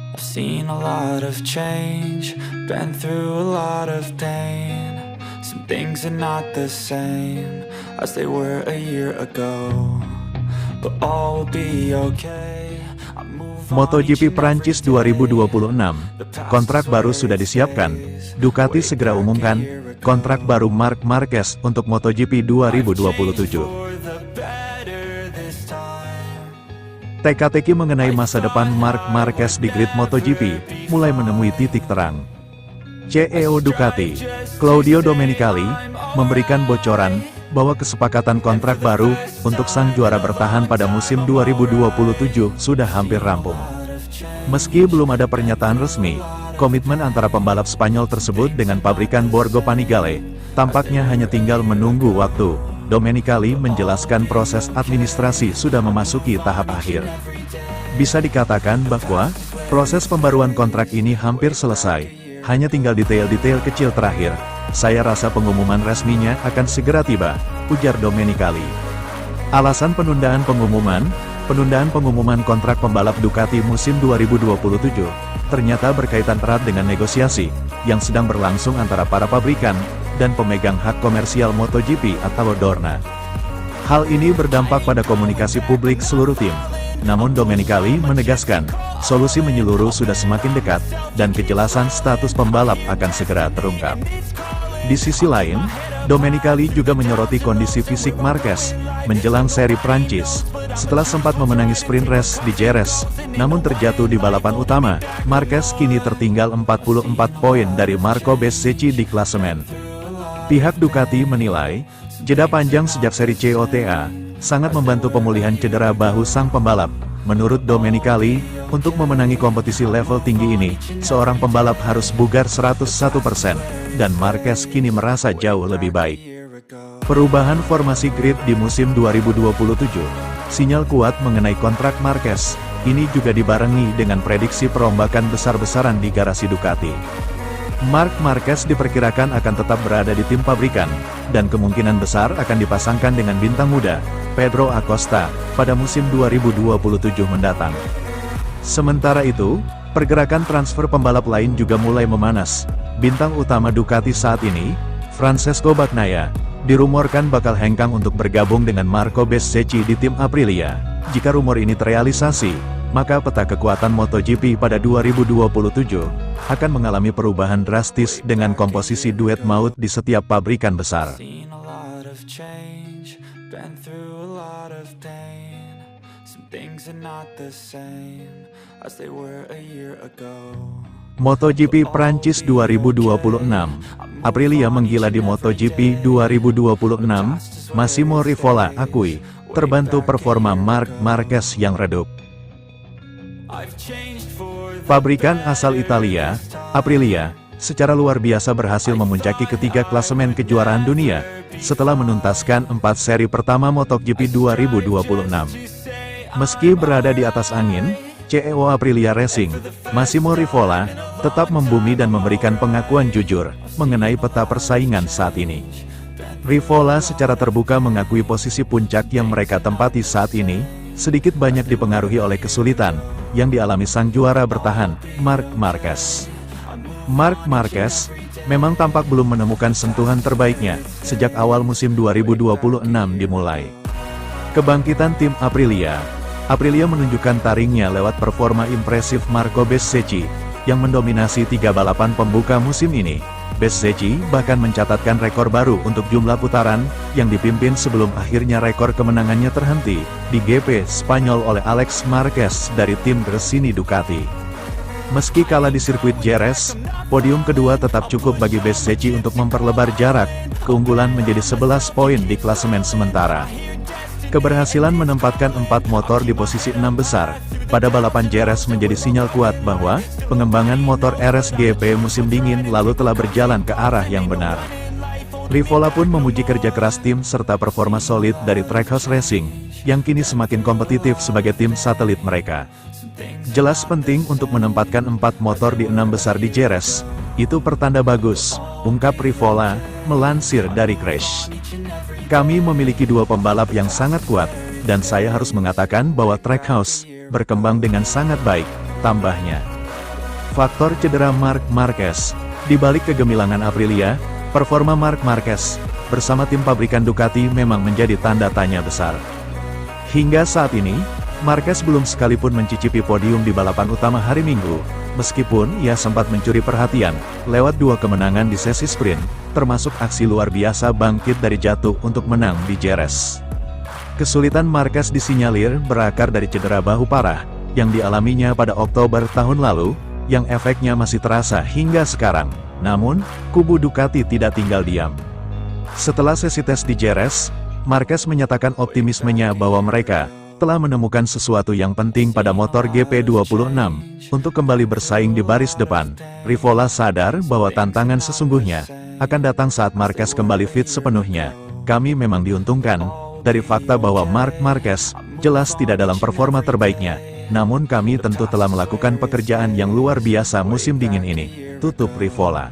I've seen a lot of change, been through a lot of pain. Some things are not the same as they were a year ago, but all will be okay. I move on MotoGP Prancis 2026, kontrak baru sudah disiapkan. Ducati segera umumkan kontrak baru Marc Marquez untuk MotoGP 2027. for the better this time. Teka-teki mengenai masa depan Marc Marquez di grid MotoGP mulai menemui titik terang. CEO Ducati, Claudio Domenicali, memberikan bocoran bahwa kesepakatan kontrak baru untuk sang juara bertahan pada musim 2027 sudah hampir rampung. Meski belum ada pernyataan resmi, komitmen antara pembalap Spanyol tersebut dengan pabrikan Borgo Panigale tampaknya hanya tinggal menunggu waktu. Domenicali menjelaskan proses administrasi sudah memasuki tahap akhir. Bisa dikatakan bahwa proses pembaruan kontrak ini hampir selesai, hanya tinggal detail-detail kecil terakhir. Saya rasa pengumuman resminya akan segera tiba, ujar Domenicali. Alasan penundaan pengumuman kontrak pembalap Ducati musim 2027, ternyata berkaitan erat dengan negosiasi yang sedang berlangsung antara para pabrikan dan pemegang hak komersial MotoGP atau Dorna. Hal ini berdampak pada komunikasi publik seluruh tim. Namun Domenicali menegaskan, solusi menyeluruh sudah semakin dekat, dan kejelasan status pembalap akan segera terungkap. Di sisi lain, Domenicali juga menyoroti kondisi fisik Marquez menjelang seri Prancis. Setelah sempat memenangi sprint race di Jerez, namun terjatuh di balapan utama, Marquez kini tertinggal 44 poin dari Marco Bezzecchi di klasemen. Pihak Ducati menilai, jeda panjang sejak seri COTA sangat membantu pemulihan cedera bahu sang pembalap. Menurut Domenicali, untuk memenangi kompetisi level tinggi ini, seorang pembalap harus bugar 101%, dan Marquez kini merasa jauh lebih baik. Perubahan formasi grid di musim 2027, sinyal kuat mengenai kontrak Marquez, ini juga dibarengi dengan prediksi perombakan besar-besaran di garasi Ducati. Marc Marquez diperkirakan akan tetap berada di tim pabrikan, dan kemungkinan besar akan dipasangkan dengan bintang muda, Pedro Acosta, pada musim 2027 mendatang. Sementara itu, pergerakan transfer pembalap lain juga mulai memanas. Bintang utama Ducati saat ini, Francesco Bagnaia, dirumorkan bakal hengkang untuk bergabung dengan Marco Bezzecchi di tim Aprilia. Jika rumor ini terrealisasi, maka peta kekuatan MotoGP pada 2027 akan mengalami perubahan drastis dengan komposisi duet maut di setiap pabrikan besar. Seen a lot of change, been through a lot of pain. Some things are not the same as they were a year ago. MotoGP Prancis 2026, Aprilia menggila di MotoGP 2026, Massimo Rivola akui, terbantu performa Marc Marquez yang redup. Pabrikan asal Italia, Aprilia, secara luar biasa berhasil memuncaki ketiga klasemen kejuaraan dunia, setelah menuntaskan 4 seri pertama MotoGP 2026. Meski berada di atas angin, CEO Aprilia Racing, Massimo Rivola, tetap membumi dan memberikan pengakuan jujur mengenai peta persaingan saat ini. Rivola secara terbuka mengakui posisi puncak yang mereka tempati saat ini, sedikit banyak dipengaruhi oleh kesulitan yang dialami sang juara bertahan, Marc Marquez. Marc Marquez memang tampak belum menemukan sentuhan terbaiknya sejak awal musim 2026 dimulai. Kebangkitan tim Aprilia menunjukkan taringnya lewat performa impresif Marco Bezzecchi yang mendominasi 3 balapan pembuka musim ini. Bezzecchi bahkan mencatatkan rekor baru untuk jumlah putaran, yang dipimpin sebelum akhirnya rekor kemenangannya terhenti di GP Spanyol oleh Alex Marquez dari tim Gresini Ducati. Meski kalah di sirkuit Jerez, podium kedua tetap cukup bagi Bezzecchi untuk memperlebar jarak, keunggulan menjadi 11 poin di klasemen sementara. Keberhasilan menempatkan 4 motor di posisi 6 besar pada balapan Jerez menjadi sinyal kuat bahwa pengembangan motor RSGP musim dingin lalu telah berjalan ke arah yang benar. Rivola pun memuji kerja keras tim serta performa solid dari Trackhouse Racing, yang kini semakin kompetitif sebagai tim satelit mereka. Jelas penting untuk menempatkan 4 motor di 6 besar di Jerez, itu pertanda bagus, ungkap Rivola, melansir dari Crash. Kami memiliki 2 pembalap yang sangat kuat, dan saya harus mengatakan bahwa Trackhouse berkembang dengan sangat baik, tambahnya. Faktor cedera Marc Marquez. Di balik kegemilangan Aprilia, performa Marc Marquez bersama tim pabrikan Ducati memang menjadi tanda tanya besar. Hingga saat ini, Marquez belum sekalipun mencicipi podium di balapan utama hari Minggu, meskipun ia sempat mencuri perhatian lewat 2 kemenangan di sesi sprint, termasuk aksi luar biasa bangkit dari jatuh untuk menang di Jerez. Kesulitan Marquez disinyalir berakar dari cedera bahu parah yang dialaminya pada Oktober tahun lalu, yang efeknya masih terasa hingga sekarang. Namun, kubu Ducati tidak tinggal diam. Setelah sesi tes di Jerez, Marquez menyatakan optimismenya bahwa mereka telah menemukan sesuatu yang penting pada motor GP26 untuk kembali bersaing di baris depan. Rivola sadar bahwa tantangan sesungguhnya akan datang saat Marquez kembali fit sepenuhnya. Kami memang diuntungkan dari fakta bahwa Marc Marquez jelas tidak dalam performa terbaiknya, namun kami tentu telah melakukan pekerjaan yang luar biasa musim dingin ini, tutup Rivola.